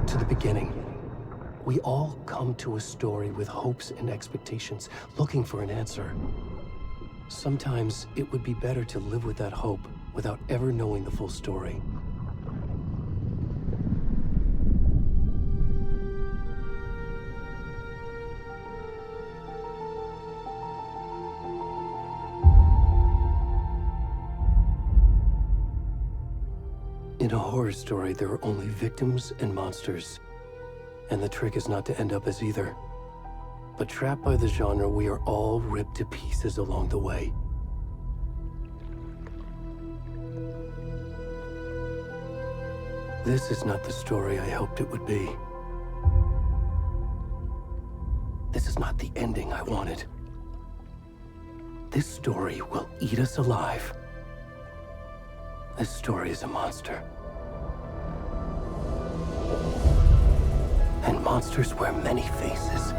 to the beginning. We all come to a story with hopes and expectations, looking for an answer. Sometimes it would be better to live with that hope without ever knowing the full story. In a horror story, there are only victims and monsters. And the trick is not to end up as either. But trapped by the genre, we are all ripped to pieces along the way. This is not the story I hoped it would be. This is not the ending I wanted. This story will eat us alive. This story is a monster. And monsters wear many faces.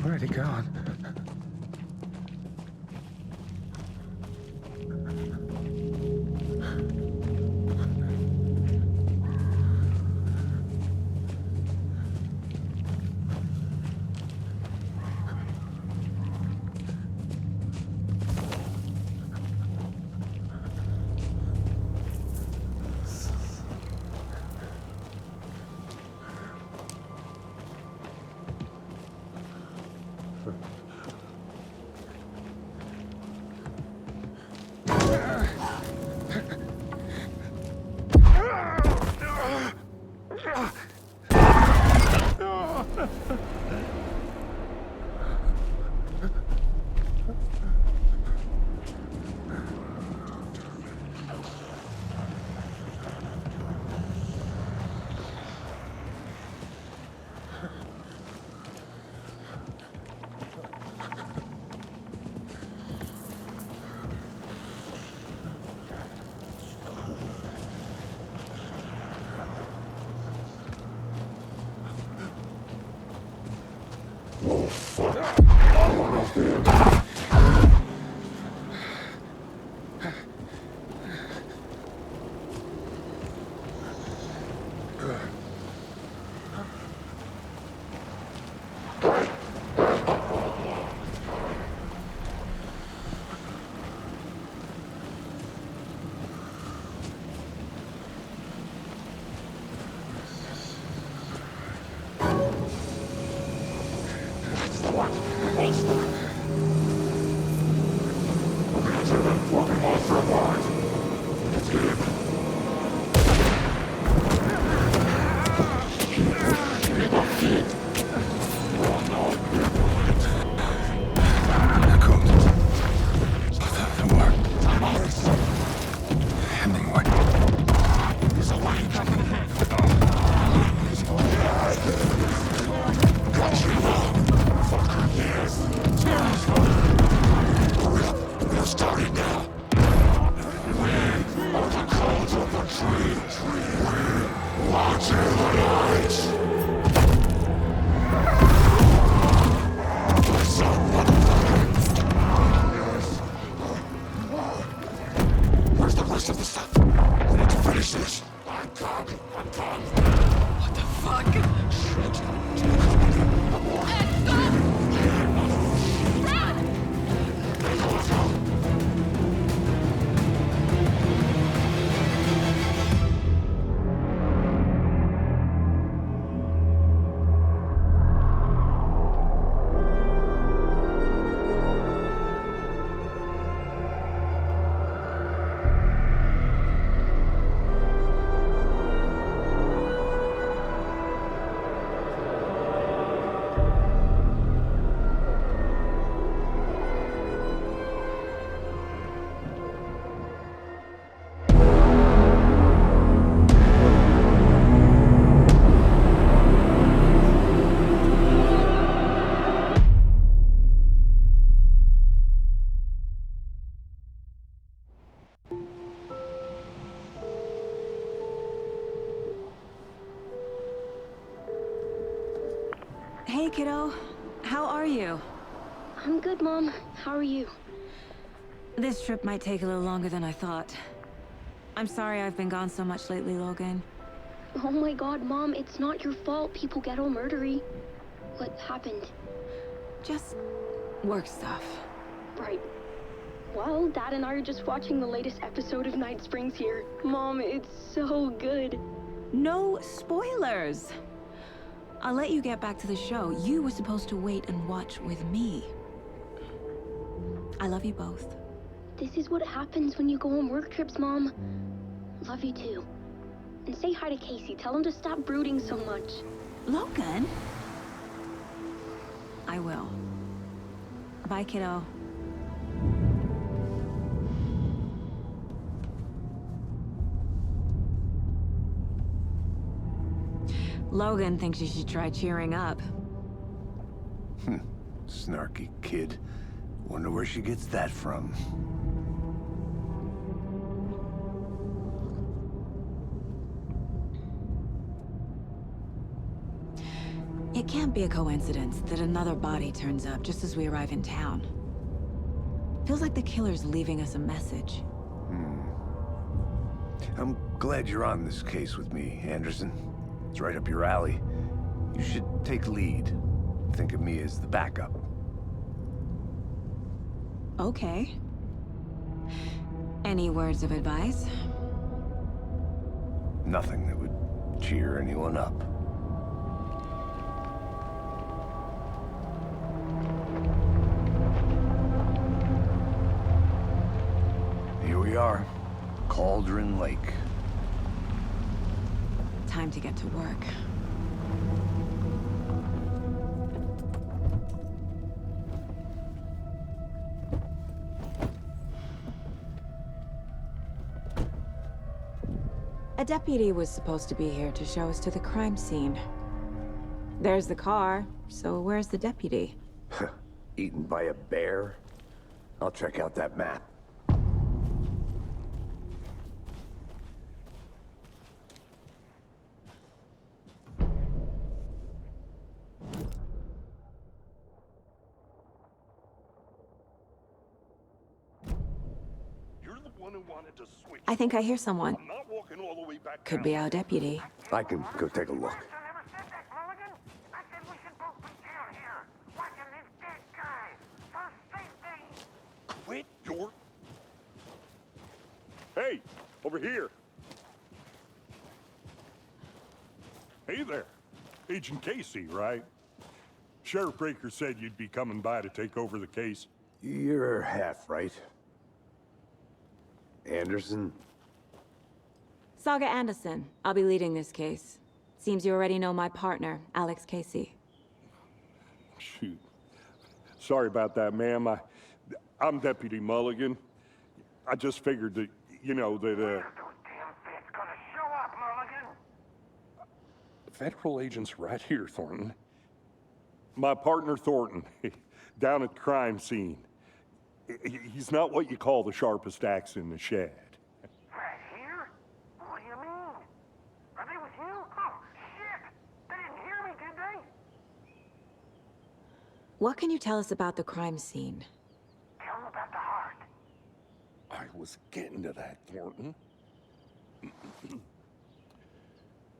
Already gone. Hey, kiddo. How are you? I'm good, Mom. How are you? This trip might take a little longer than I thought. I'm sorry I've been gone so much lately, Logan. Oh my god, Mom, it's not your fault people get all murdery. What happened? Just work stuff. Right. Well, Dad and I are just watching the latest episode of Night Springs here. Mom, it's so good. No spoilers! I'll let you get back to the show. You were supposed to wait and watch with me. I love you both. This is what happens when you go on work trips, Mom. Love you too. And say hi to Casey. Tell him to stop brooding so much. Logan? I will. Bye, kiddo. Logan thinks you should try cheering up. Snarky kid. Wonder where she gets that from. It can't be a coincidence that another body turns up just as we arrive in town. Feels like the killer's leaving us a message. I'm glad you're on this case with me, Anderson. It's right up your alley. You should take lead. Think of me as the backup. Okay. Any words of advice? Nothing that would cheer anyone up. Here we are, Cauldron Lake. Time to get to work. A deputy was supposed to be here to show us to the crime scene. There's the car, so where's the deputy? Eaten by a bear? I'll check out that map. I think I hear someone. I'm not walking all the way back Could down. be our deputy. I can go take a look. Quit your... Hey, over here. Hey there. Agent Casey, right? Sheriff Breaker said you'd be coming by to take over the case. You're half right. Anderson? Saga Anderson. I'll be leading this case. Seems you already know my partner, Alex Casey. Shoot. Sorry about that, ma'am. I'm Deputy Mulligan. I just figured that, you know, that, Federal agent's right here, Thornton. My partner, Thornton, down at the crime scene. He's not what you call the sharpest axe in the shed. Right here? What do you mean? Are they with you? Oh, shit! They didn't hear me, did they? What can you tell us about the crime scene? Tell them about the heart. I was getting to that, Thornton.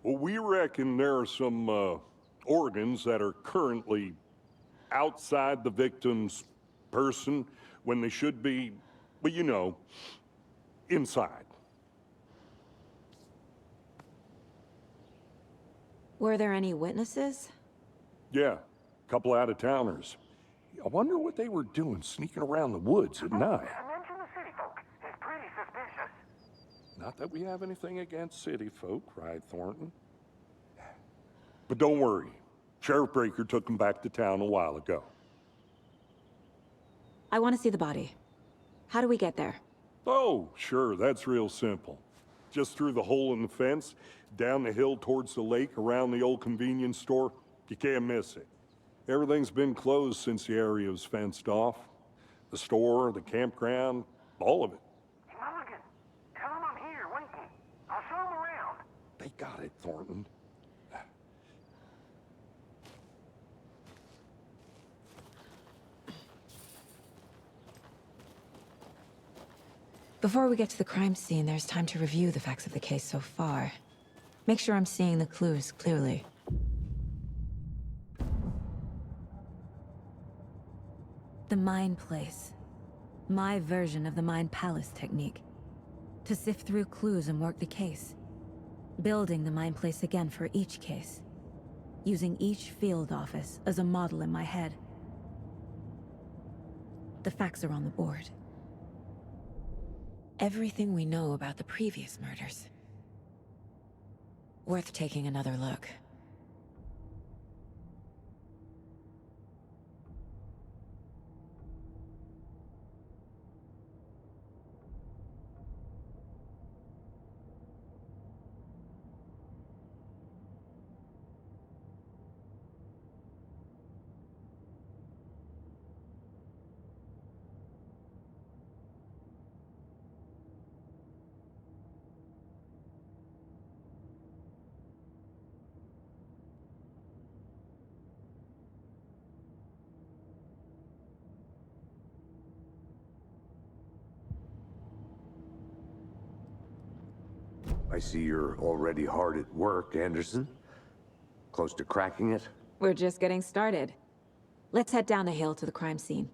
Well, we reckon there are some organs that are currently outside the victim's person when they should be, well, you know, inside. Were there any witnesses? Yeah, a couple out-of-towners. I wonder what they were doing sneaking around the woods at night. Mention the city folk. It's pretty suspicious. Not that we have anything against city folk, cried Thornton. But don't worry. Sheriff Breaker took them back to town a while ago. I want to see the body. How do we get there? Oh, sure, that's real simple. Just through the hole in the fence, down the hill towards the lake, around the old convenience store. You can't miss it. Everything's been closed since the area was fenced off. The store, the campground, all of it. Hey, Mulligan, tell them I'm here waiting. I'll show them around. They got it, Thornton. Before we get to the crime scene, there's time to review the facts of the case so far. Make sure I'm seeing the clues clearly. The Mind Place. My version of the Mind Palace technique. To sift through clues and work the case. Building the Mind Place again for each case. Using each field office as a model in my head. The facts are on the board. Everything we know about the previous murders. Worth taking another look. I see you're already hard at work, Anderson. Close to cracking it? We're just getting started. Let's head down the hill to the crime scene.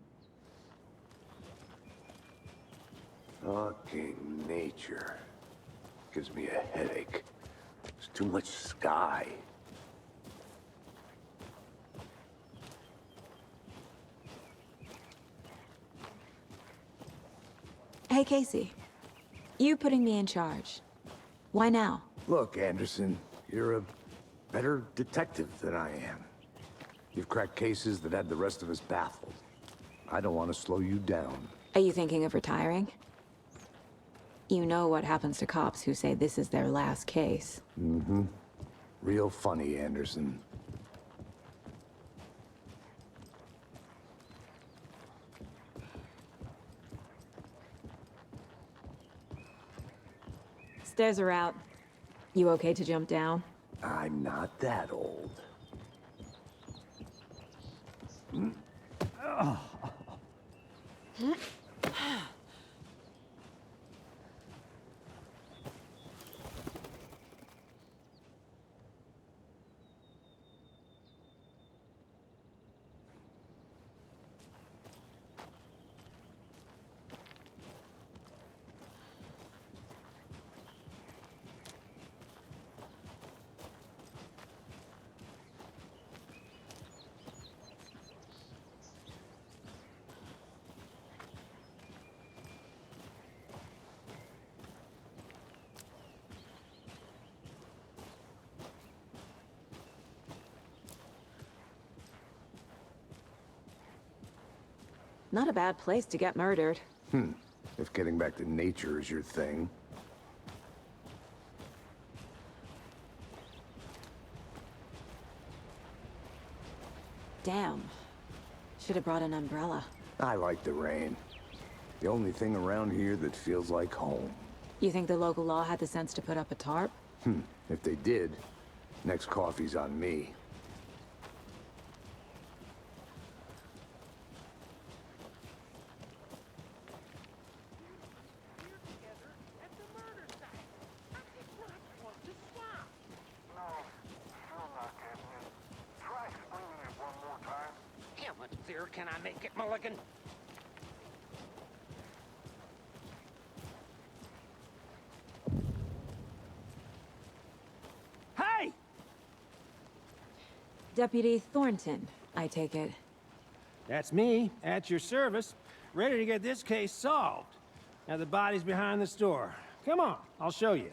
Fucking nature. Gives me a headache. There's too much sky. Hey, Casey. You putting me in charge. Why now? Look, Anderson, you're a better detective than I am. You've cracked cases that had the rest of us baffled. I don't want to slow you down. Are you thinking of retiring? You know what happens to cops who say this is their last case. Mm-hmm. Real funny, Anderson. Stairs are out. You okay to jump down? I'm not that old. Not a bad place to get murdered. If getting back to nature is your thing. Damn. Should have brought an umbrella. I like the rain. The only thing around here that feels like home. You think the local law had the sense to put up a tarp? If they did, next coffee's on me. How much clearer can I make it, Mulligan? Hey! Deputy Thornton, I take it. That's me, at your service, ready to get this case solved. Now the body's behind the store. Come on, I'll show you.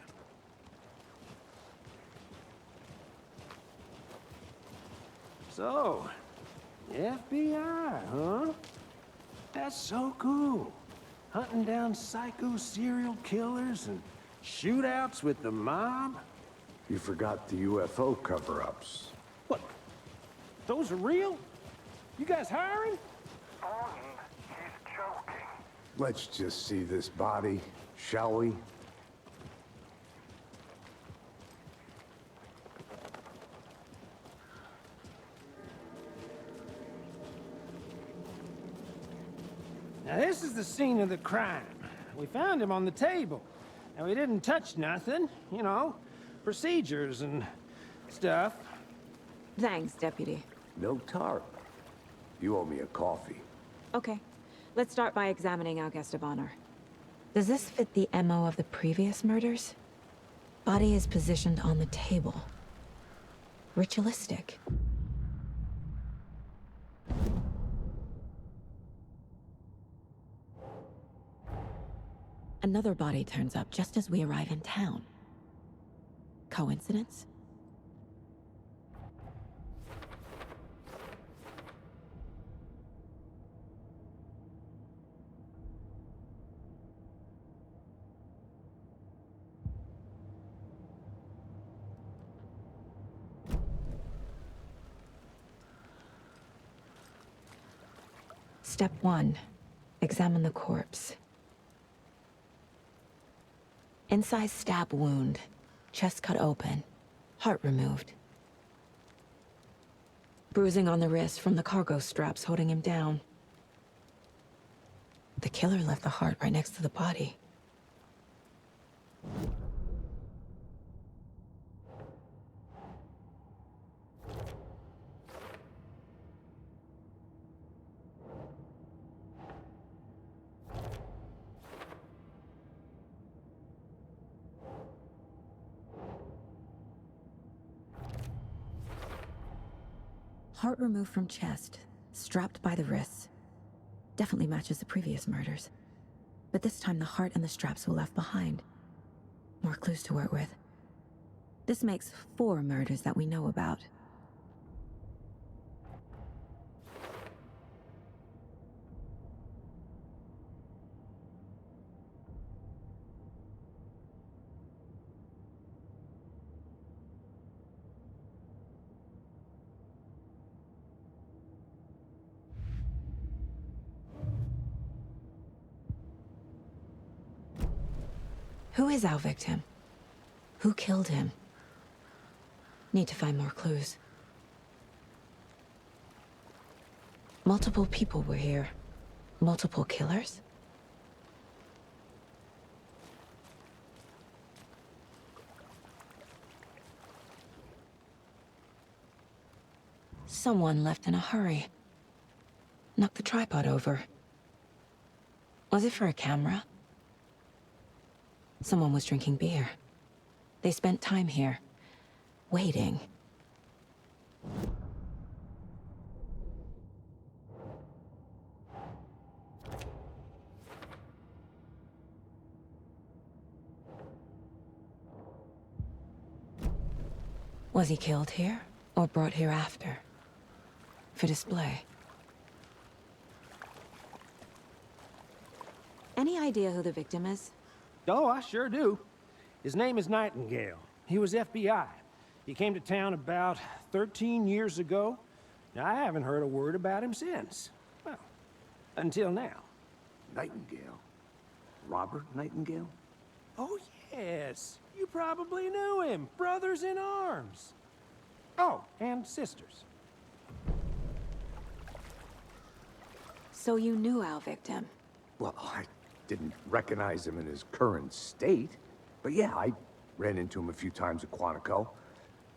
So, FBI, huh? That's so cool. Hunting down psycho serial killers and shootouts with the mob. You forgot the UFO cover-ups. What? Those are real? You guys hiring? Thornton, he's joking. Let's just see this body, shall we? Now this is the scene of the crime. we found him on the table. And we didn't touch nothing, you know, procedures and stuff. Thanks, Deputy. No tar. You owe me a coffee. Okay, let's start by examining our guest of honor. Does this fit the MO of the previous murders? Body is positioned on the table. Ritualistic. Another body turns up just as we arrive in town. Coincidence? Step 1. Examine the corpse. Incised stab wound. Chest cut open. Heart removed. Bruising on the wrist from the cargo straps holding him down. The killer left the heart right next to the body. Heart removed from chest, strapped by the wrists. Definitely matches the previous murders. But this time the heart and the straps were left behind. More clues to work with. This makes 4 murders that we know about. Who is our victim? Who killed him? Need to find more clues. Multiple people were here. Multiple killers? Someone left in a hurry. Knocked the tripod over. Was it for a camera? Someone was drinking beer. They spent time here, waiting. Was he killed here, or brought here after? For display? Any idea who the victim is? Oh, I sure do. His name is Nightingale. He was FBI. He came to town about 13 years ago. Now, I haven't heard a word about him since. Well, until now. Nightingale? Robert Nightingale? Oh, yes. You probably knew him. Brothers in arms. Oh, and sisters. So you knew our victim? Well, I didn't recognize him in his current state. But yeah, I ran into him a few times at Quantico.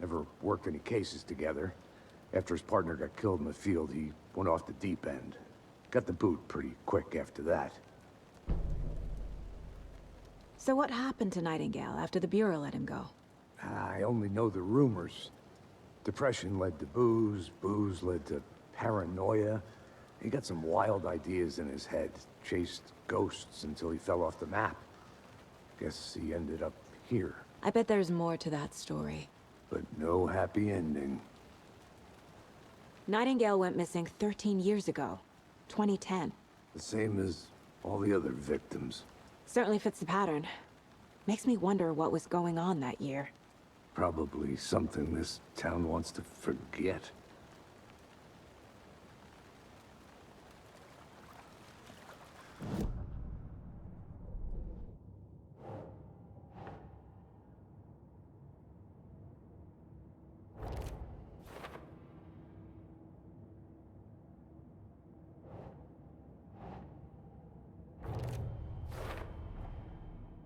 Never worked any cases together. After his partner got killed in the field, he went off the deep end. Got the boot pretty quick after that. So what happened to Nightingale after the Bureau let him go? I only know the rumors. Depression led to booze, booze led to paranoia. He got some wild ideas in his head, chased ghosts until he fell off the map. Guess he ended up here. I bet there's more to that story. But no happy ending. Nightingale went missing 13 years ago, 2010. The same as all the other victims. Certainly fits the pattern. Makes me wonder what was going on that year. Probably something this town wants to forget.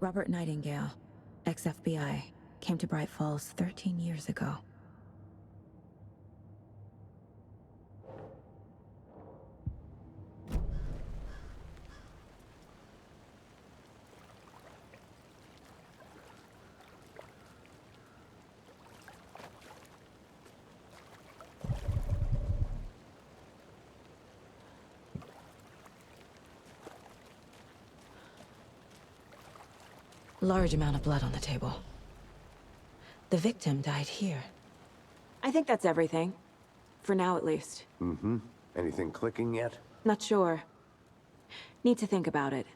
Robert Nightingale, ex-FBI, came to Bright Falls 13 years ago. Large amount of blood on the table. The victim died here. I think that's everything. For now, at least. Mm-hmm. Anything clicking yet? Not sure. Need to think about it.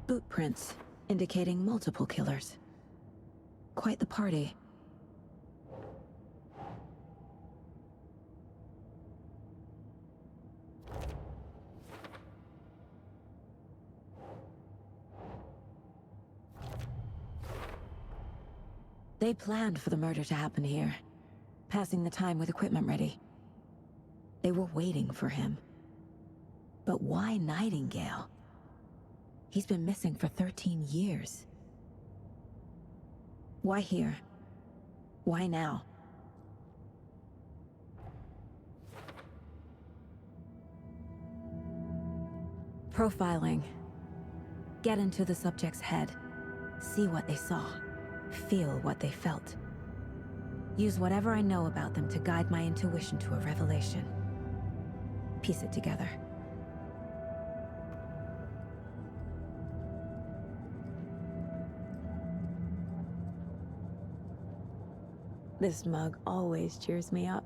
Boot prints, indicating multiple killers. Quite the party. They planned for the murder to happen here, passing the time with equipment ready. They were waiting for him. But why Nightingale? He's been missing for 13 years. Why here? Why now? Profiling. Get into the subject's head. See what they saw. Feel what they felt. Use whatever I know about them to guide my intuition to a revelation. Piece it together. This mug always cheers me up.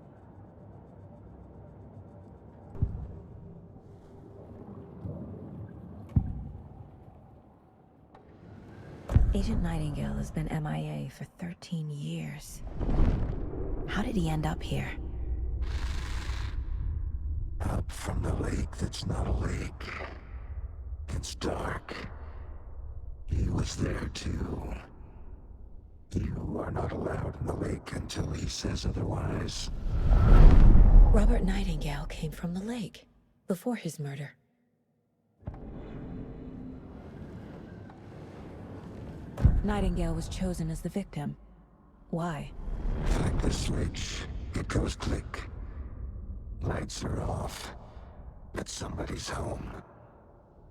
Agent Nightingale has been MIA for 13 years. How did he end up here? Up from the lake that's not a lake. It's dark. He was there too. You are not allowed in the lake until he says otherwise. Robert Nightingale came from the lake, before his murder. Nightingale was chosen as the victim. Why? Flick the switch, it goes click. Lights are off. But somebody's home.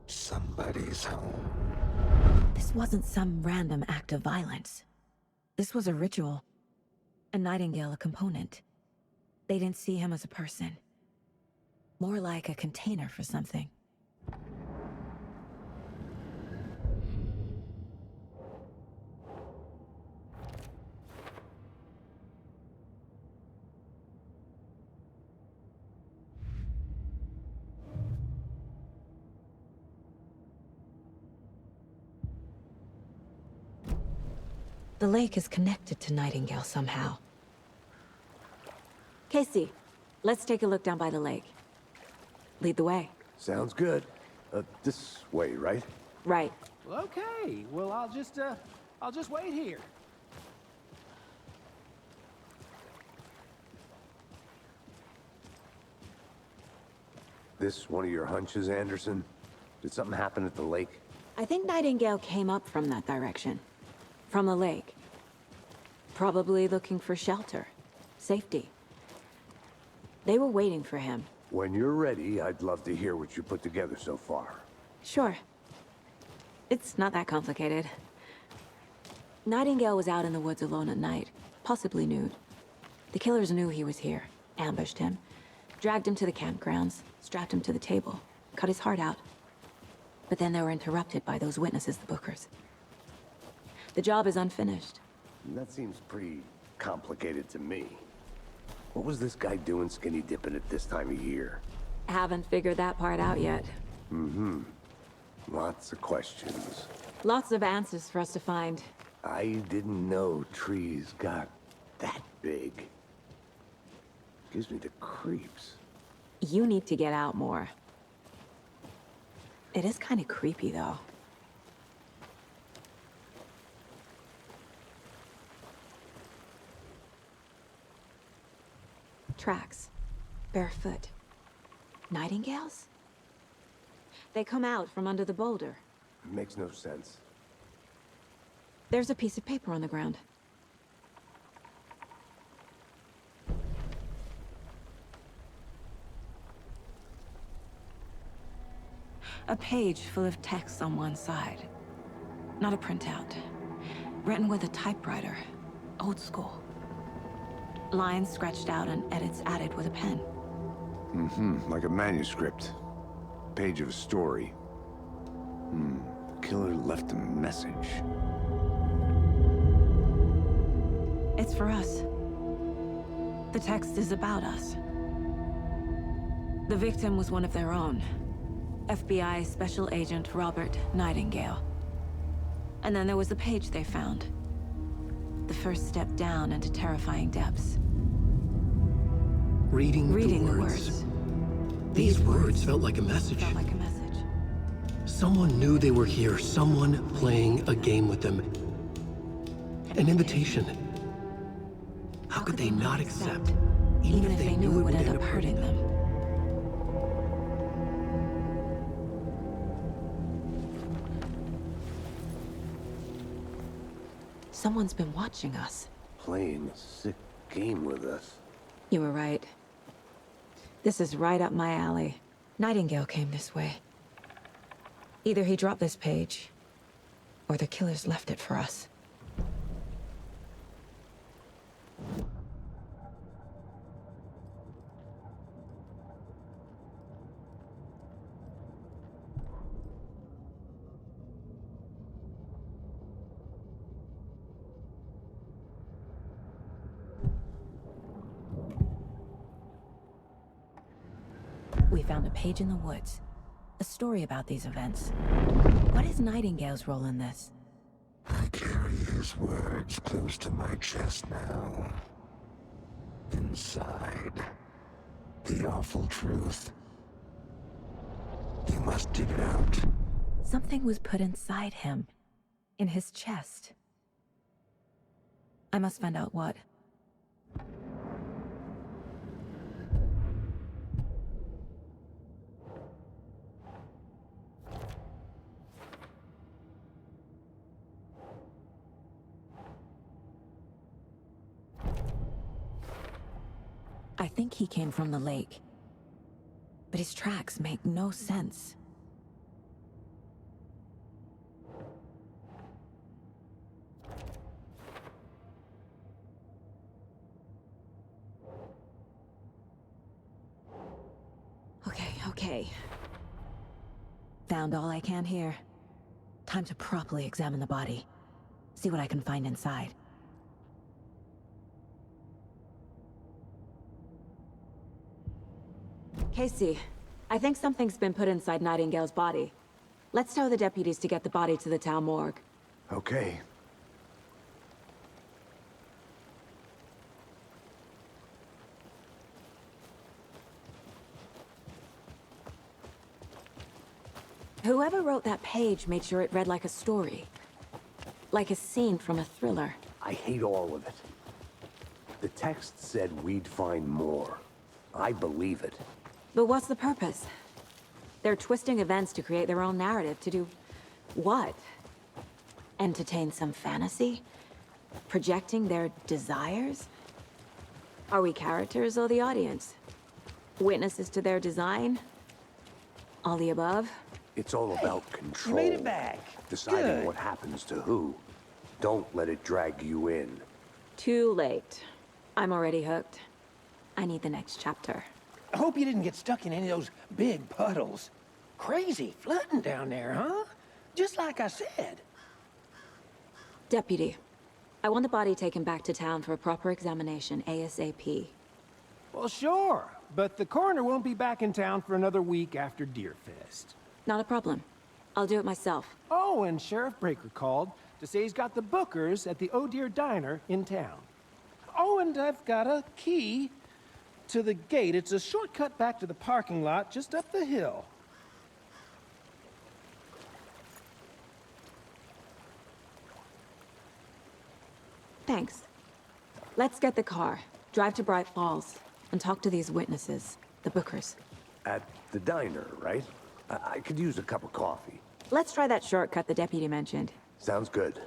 Somebody's home. This wasn't some random act of violence. This was a ritual. And Nightingale a component. They didn't see him as a person. More like a container for something. The lake is connected to Nightingale somehow. Casey, let's take a look down by the lake. Lead the way. Sounds good. This way, right? Right. Well, okay. Well, I'll just wait here. This one of your hunches, Anderson? Did something happen at the lake? I think Nightingale came up from that direction. From the lake. Probably looking for shelter. Safety. They were waiting for him. When you're ready, I'd love to hear what you put together so far. Sure. It's not that complicated. Nightingale was out in the woods alone at night, possibly nude. The killers knew he was here, ambushed him, dragged him to the campgrounds, strapped him to the table, cut his heart out. But then they were interrupted by those witnesses, the Bookers. The job is unfinished. That seems pretty complicated to me. What was this guy doing skinny dipping at this time of year? Haven't figured that part out yet. Mm-hmm. Lots of questions. Lots of answers for us to find. I didn't know trees got that big. Gives me the creeps. You need to get out more. It is kind of creepy, though. Tracks. Barefoot. Nightingales? They come out from under the boulder. Makes no sense. There's a piece of paper on the ground. A page full of text on one side. Not a printout. Written with a typewriter. Old school. Lines scratched out and edits added with a pen. Like a manuscript. Page of a story. Killer left a message. It's for us. The text is about us. The victim was one of their own. FBI Special Agent Robert Nightingale. And then there was the page they found. The first step down into terrifying depths. Reading the the words. These words felt like a message. Felt like a message. Someone knew they were here, someone playing a game with them. An invitation. How could they not accept, even if they knew it would end up hurting them? Someone's been watching us. Playing a sick game with us. You were right. This is right up my alley. Nightingale came this way. Either he dropped this page, or the killers left it for us. We found a page in the woods. A story about these events. What is Nightingale's role in this? I carry his words close to my chest now. Inside, the awful truth. You must dig it out. Something was put inside him. In his chest. I must find out what. I think he came from the lake. But his tracks make no sense. Okay. Found all I can here. Time to properly examine the body. See what I can find inside. Casey, I think something's been put inside Nightingale's body. Let's tell the deputies to get the body to the town morgue. Okay. Whoever wrote that page made sure it read like a story. Like a scene from a thriller. I hate all of it. The text said we'd find more. I believe it. But what's the purpose? They're twisting events to create their own narrative to do what? Entertain some fantasy? Projecting their desires? Are we characters or the audience? Witnesses to their design? All the above? It's all about control. You made it back. Deciding Good. what happens to who. Don't let it drag you in. Too late. I'm already hooked. I need the next chapter. I hope you didn't get stuck in any of those big puddles. Crazy flooding down there, huh? Just like I said. Deputy, I want the body taken back to town for a proper examination ASAP. Well, sure. But the coroner won't be back in town for another week after Deerfest. Not a problem. I'll do it myself. Oh, and Sheriff Breaker called to say he's got the Bookers at the Oh Dear Diner in town. Oh, and I've got a key to the gate. It's a shortcut back to the parking lot just up the hill. Thanks. Let's get the car. Drive to Bright Falls. and talk to these witnesses, the Bookers. At the diner, right? I could use a cup of coffee. Let's try that shortcut the deputy mentioned. Sounds good.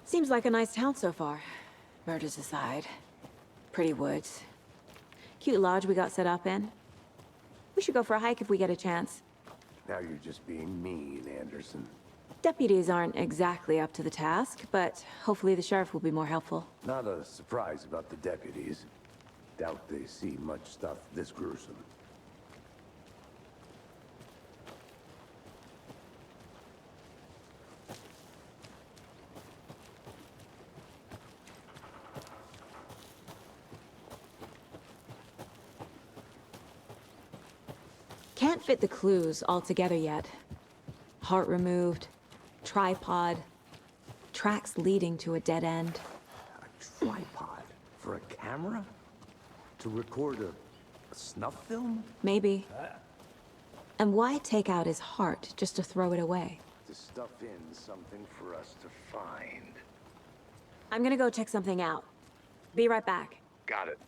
Seems like a nice town so far. Murders aside. Pretty woods. Cute lodge we got set up in. We should go for a hike if we get a chance. Now you're just being mean, Anderson. Deputies aren't exactly up to the task, but hopefully the sheriff will be more helpful. Not a surprise about the deputies. Doubt they see much stuff this gruesome. Can't fit the clues all together yet. Heart removed, tripod, tracks leading to a dead end. A tripod? For a camera? To record a snuff film? Maybe. And why take out his heart just to throw it away? To stuff in something for us to find. I'm gonna go check something out. Be right back. Got it.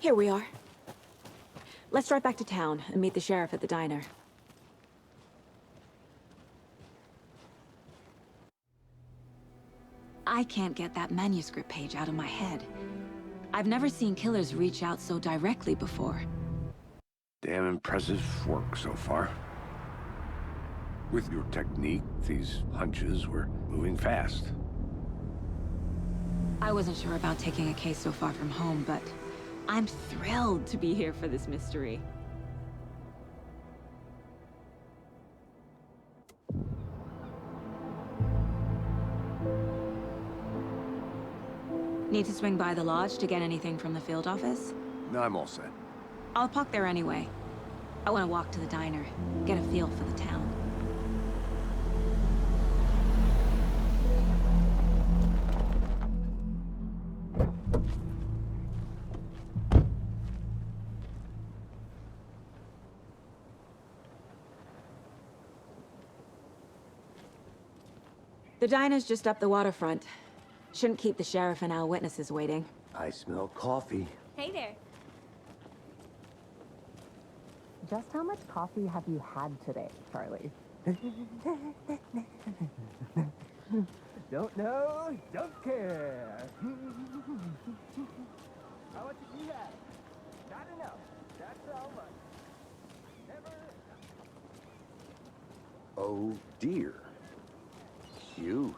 Here we are. Let's drive back to town and meet the sheriff at the diner. I can't get that manuscript page out of my head. I've never seen killers reach out so directly before. Damn impressive work so far. With your technique, these hunches were moving fast. I wasn't sure about taking a case so far from home, but I'm thrilled to be here for this mystery. Need to swing by the lodge to get anything from the field office? No, I'm all set. I'll park there anyway. I want to walk to the diner, get a feel for the town. The diner's just up the waterfront. Shouldn't keep the sheriff and our witnesses waiting. I smell coffee. Hey there. Just how much coffee have you had today, Charlie? Don't know, don't care. How much did you have? Not enough. That's how much. Never. Oh dear. Cute.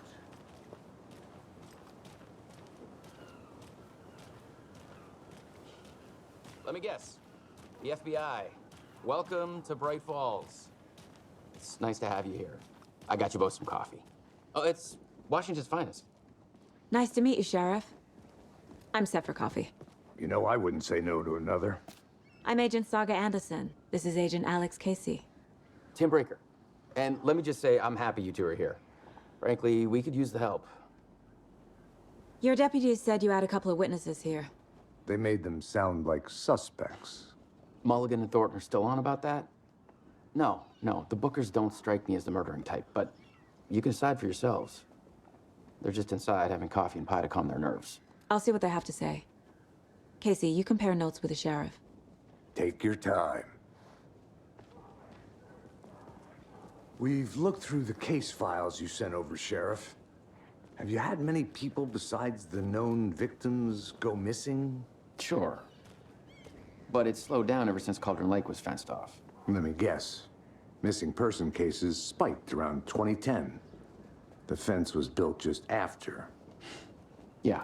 Let me guess. The FBI. Welcome to Bright Falls. It's nice to have you here. I got you both some coffee. Oh, it's Washington's finest. Nice to meet you, Sheriff. I'm set for coffee. You know, I wouldn't say no to another. I'm Agent Saga Anderson. This is Agent Alex Casey. Tim Brinker. And let me just say, I'm happy you two are here. Frankly, we could use the help. Your deputies said you had a couple of witnesses here. They made them sound like suspects. Mulligan and Thornton are still on about that? No, the Bookers don't strike me as the murdering type, but you can decide for yourselves. They're just inside having coffee and pie to calm their nerves. I'll see what they have to say. Casey, you compare notes with the sheriff. Take your time. We've looked through the case files you sent over, Sheriff. Have you had many people besides the known victims go missing? Sure. But it's slowed down ever since Cauldron Lake was fenced off. Let me guess. Missing person cases spiked around 2010. The fence was built just after. Yeah,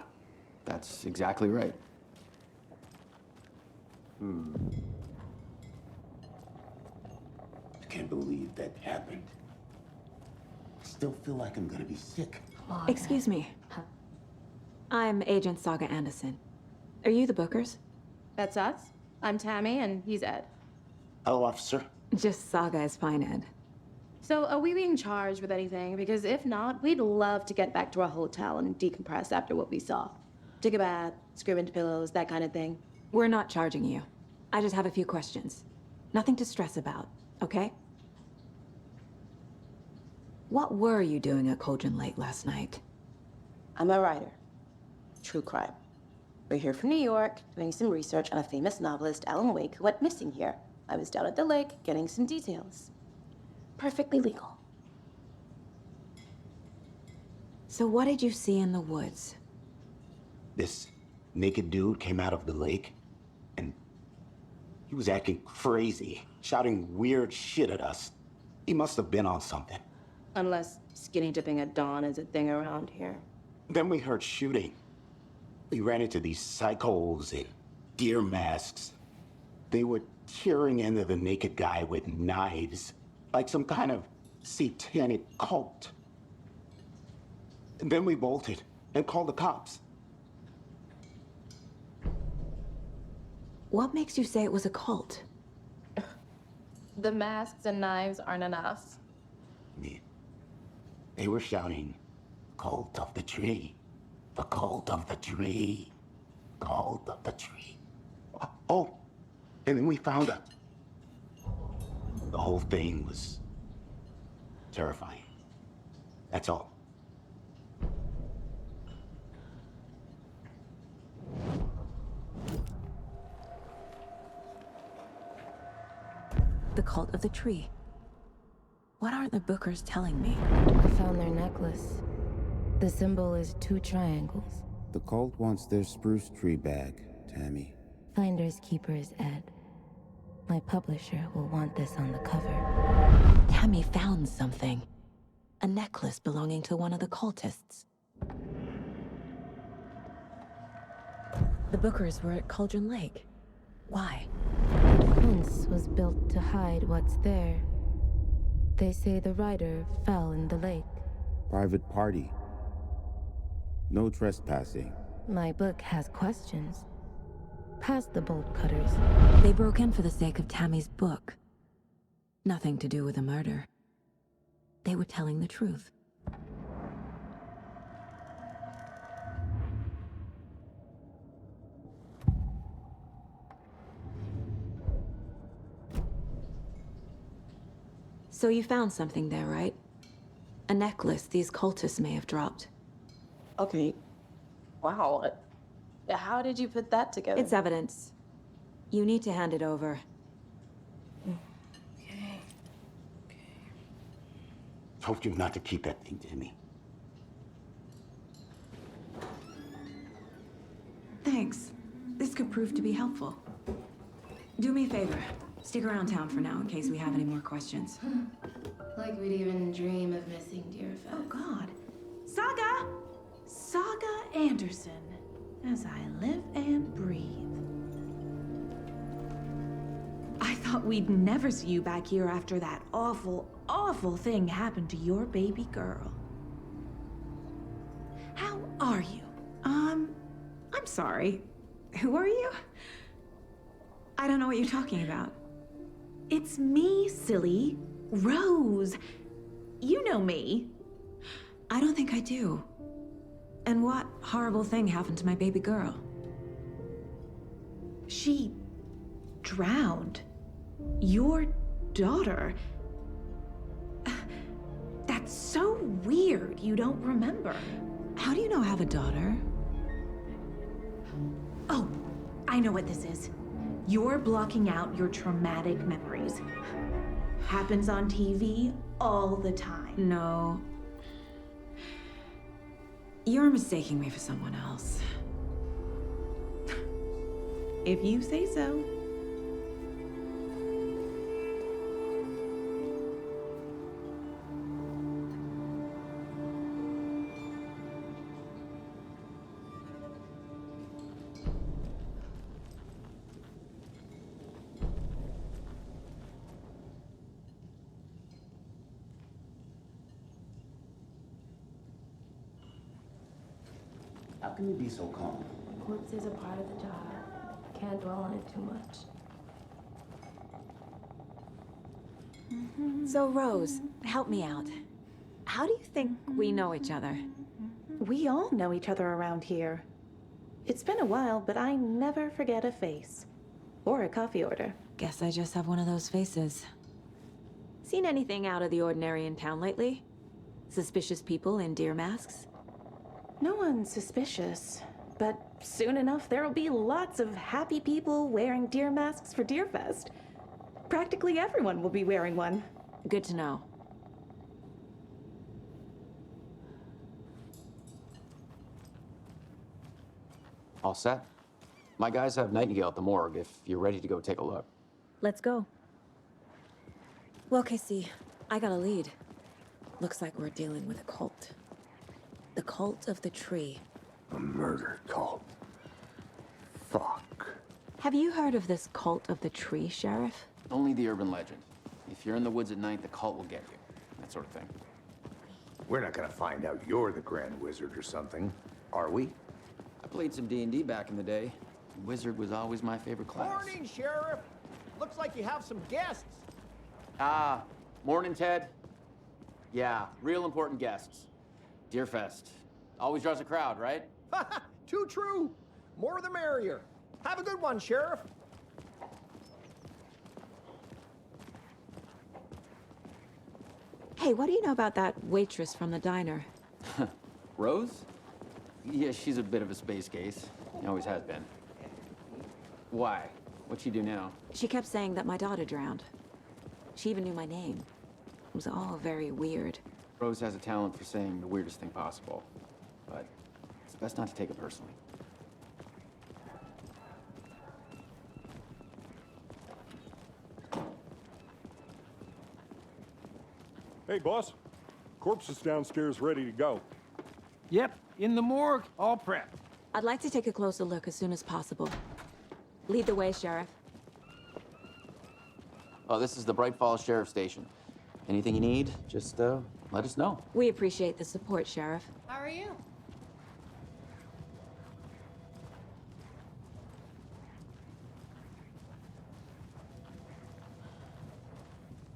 that's exactly right. I can't believe that happened. still feel like I'm gonna be sick. Excuse me. I'm Agent Saga Anderson. Are you the Bookers? That's us. I'm Tammy, and he's Ed. Hello, officer. Just Saga is fine, Ed. So, are we being charged with anything? Because if not, we'd love to get back to our hotel and decompress after what we saw. Take a bath, scream into pillows, that kind of thing. We're not charging you. I just have a few questions. Nothing to stress about, okay? What were you doing at Cauldron Lake last night? I'm a writer. True crime. We're here from New York, doing some research on a famous novelist, Alan Wake, who went missing here. I was down at the lake, getting some details. Perfectly legal. So what did you see in the woods? This naked dude came out of the lake, and he was acting crazy, shouting weird shit at us. He must have been on something. Unless skinny dipping at dawn is a thing around here. Then we heard shooting. We ran into these psychos in deer masks. They were tearing into the naked guy with knives, like some kind of satanic cult. And then we bolted and called the cops. What makes you say it was a cult? The masks and knives aren't enough. They were shouting, "Cult of the tree, the cult of the tree, cult of the tree." Oh, and then we found out. The whole thing was terrifying. That's all. The cult of the tree. What aren't the Bookers telling me? I found their necklace. The symbol is 2 triangles. The cult wants their spruce tree back, Tammy. Finders keepers, Ed. My publisher will want this on the cover. Tammy found something. A necklace belonging to one of the cultists. The Bookers were at Cauldron Lake. Why? The fence was built to hide what's there. They say the writer fell in the lake. Private party. No trespassing. My book has questions. Past the bolt cutters. They broke in for the sake of Tammy's book. Nothing to do with a murder. They were telling the truth. So you found something there, right? A necklace these cultists may have dropped. Okay. Wow. How did you put that together? It's evidence. You need to hand it over. Okay. Told you not to keep that thing to me. Thanks. This could prove to be helpful. Do me a favor. Stick around town for now in case we have any more questions. Like we'd even dream of missing dear Fez. Oh, God. Saga! Saga Anderson. As I live and breathe. I thought we'd never see you back here after that awful, awful thing happened to your baby girl. How are you? I'm sorry. Who are you? I don't know what you're talking about. It's me, silly. Rose. You know me. I don't think I do. And what horrible thing happened to my baby girl? She drowned. Your daughter. That's so weird you don't remember. How do you know I have a daughter? Oh, I know what this is. You're blocking out your traumatic memories. Happens on TV all the time. No. You're mistaking me for someone else. If you say so. can you be so calm? Corpse is a part of the job. Can't dwell on it too much. So, Rose, help me out. How do you think we know each other? We all know each other around here. It's been a while, but I never forget a face. Or a coffee order. Guess I just have one of those faces. Seen anything out of the ordinary in town lately? Suspicious people in deer masks? No one's suspicious. But soon enough, there'll be lots of happy people wearing deer masks for Deerfest. Practically everyone will be wearing one. Good to know. All set? My guys have Nightingale at the morgue if you're ready to go take a look. Let's go. Well, Casey, I got a lead. Looks like we're dealing with a cult. The cult of the tree. A murder cult. Fuck. Have you heard of this cult of the tree, Sheriff? Only the urban legend. If you're in the woods at night, the cult will get you. That sort of thing. We're not gonna find out you're the Grand Wizard or something, are we? I played some D&D back in the day. Wizard was always my favorite class. Morning, Sheriff. Looks like you have some guests. Ah, morning, Ted. Yeah, real important guests. Deerfest. Always draws a crowd, right? Too true. More the merrier. Have a good one, Sheriff. Hey, what do you know about that waitress from the diner? Rose? Yeah, she's a bit of a space case. Always has been. Why? What'd she do now? She kept saying that my daughter drowned. She even knew my name. It was all very weird. Rose has a talent for saying the weirdest thing possible. But it's best not to take it personally. Hey, boss. Corpse is downstairs ready to go. Yep, in the morgue, all prepped. I'd like to take a closer look as soon as possible. Lead the way, Sheriff. Oh, this is the Bright Falls Sheriff Station. Anything you need, just let us know. We appreciate the support, Sheriff. How are you?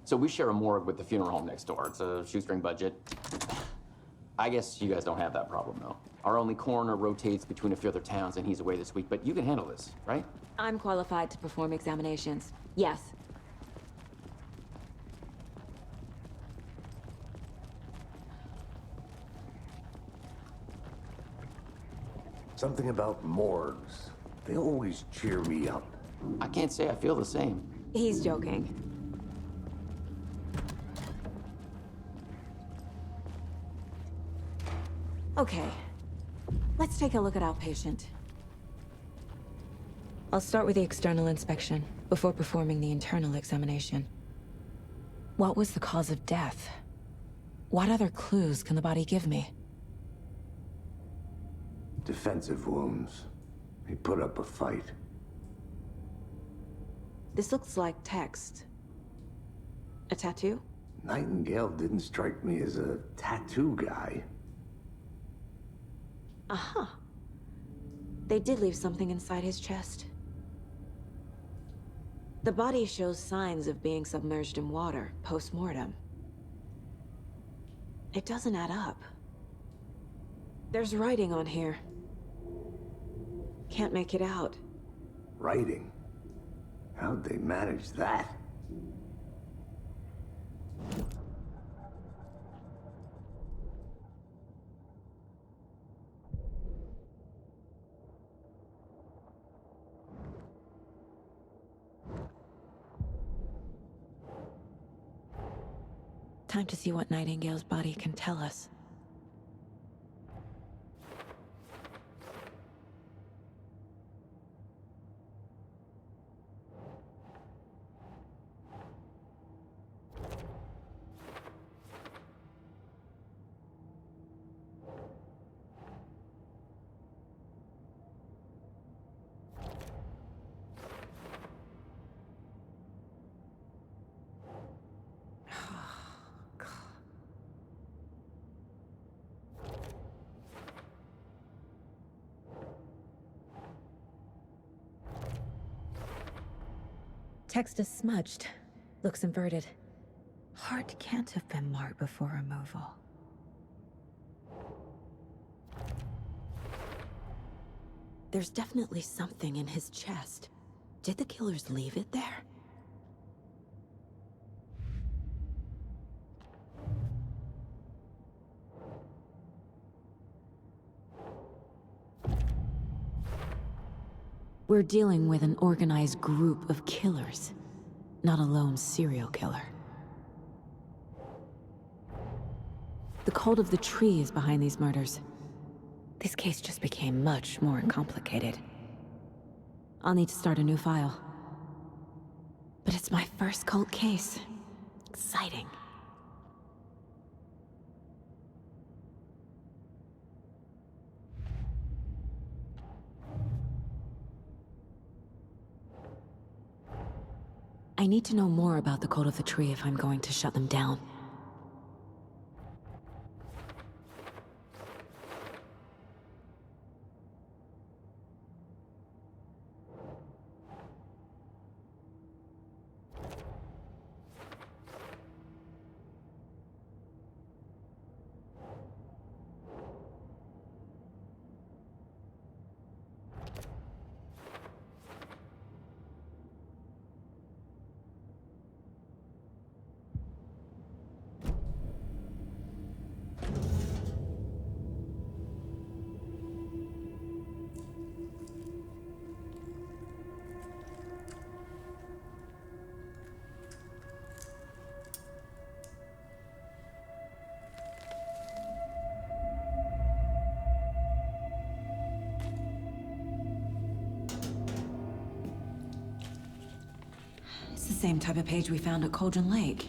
So we share a morgue with the funeral home next door. It's a shoestring budget. I guess you guys don't have that problem, though. Our only coroner rotates between a few other towns, and he's away this week, but you can handle this, right? I'm qualified to perform examinations. Yes. Something about morgues. They always cheer me up. I can't say I feel the same. He's joking. Okay. Let's take a look at outpatient. I'll start with the external inspection before performing the internal examination. What was the cause of death? What other clues can the body give me? Defensive wounds. He put up a fight. This looks like text. A tattoo? Nightingale didn't strike me as a tattoo guy. Uh-huh. They did leave something inside his chest. The body shows signs of being submerged in water post-mortem. It doesn't add up. There's writing on here. Can't make it out. Writing? How'd they manage that? Time to see what Nightingale's body can tell us. Text is smudged. Looks inverted. Heart can't have been marked before removal. There's definitely something in his chest. Did the killers leave it there? We're dealing with an organized group of killers, not a lone serial killer. The cult of the tree is behind these murders. This case just became much more complicated. I'll need to start a new file. But it's my first cult case. Exciting. I need to know more about the cult of the tree if I'm going to shut them down. It's the same type of page we found at Cauldron Lake.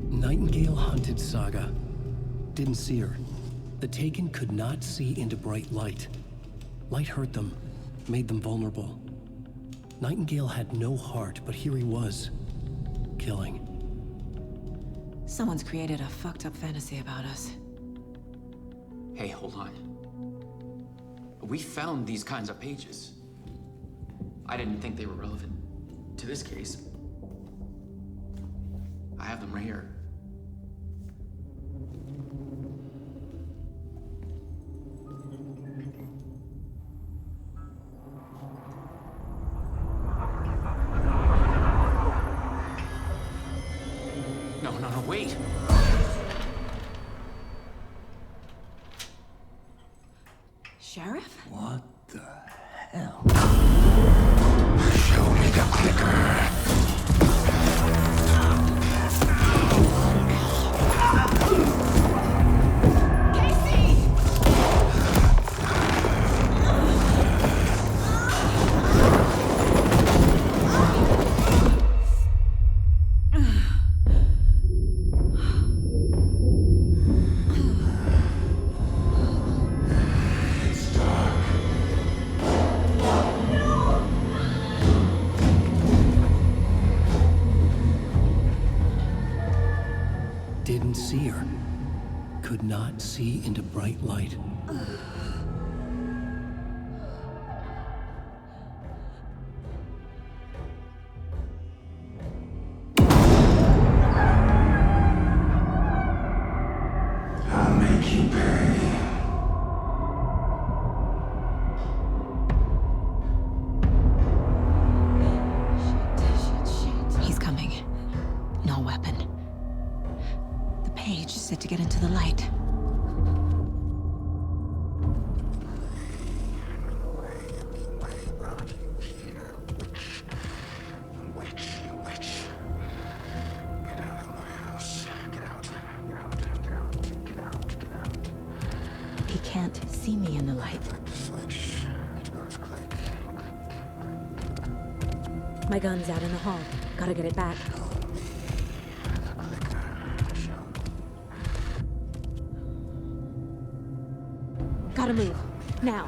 Nightingale hunted Saga. Didn't see her. The Taken could not see into bright light. Light hurt them, made them vulnerable. Nightingale had no heart, but here he was, killing. Someone's created a fucked up fantasy about us. Hey, hold on. We found these kinds of pages. I didn't think they were relevant to this case. I have them right here. No, wait! Sheriff? What the hell? Show me the clicker. Didn't see her. Could not see into bright light. I'll make you pay. He's coming. No weapon. The page is set to get into the light. Get out of my house. Get out. He can't see me in the light. Switch. Click. My gun's out in the hall. Gotta get it back. Gotta move. Now.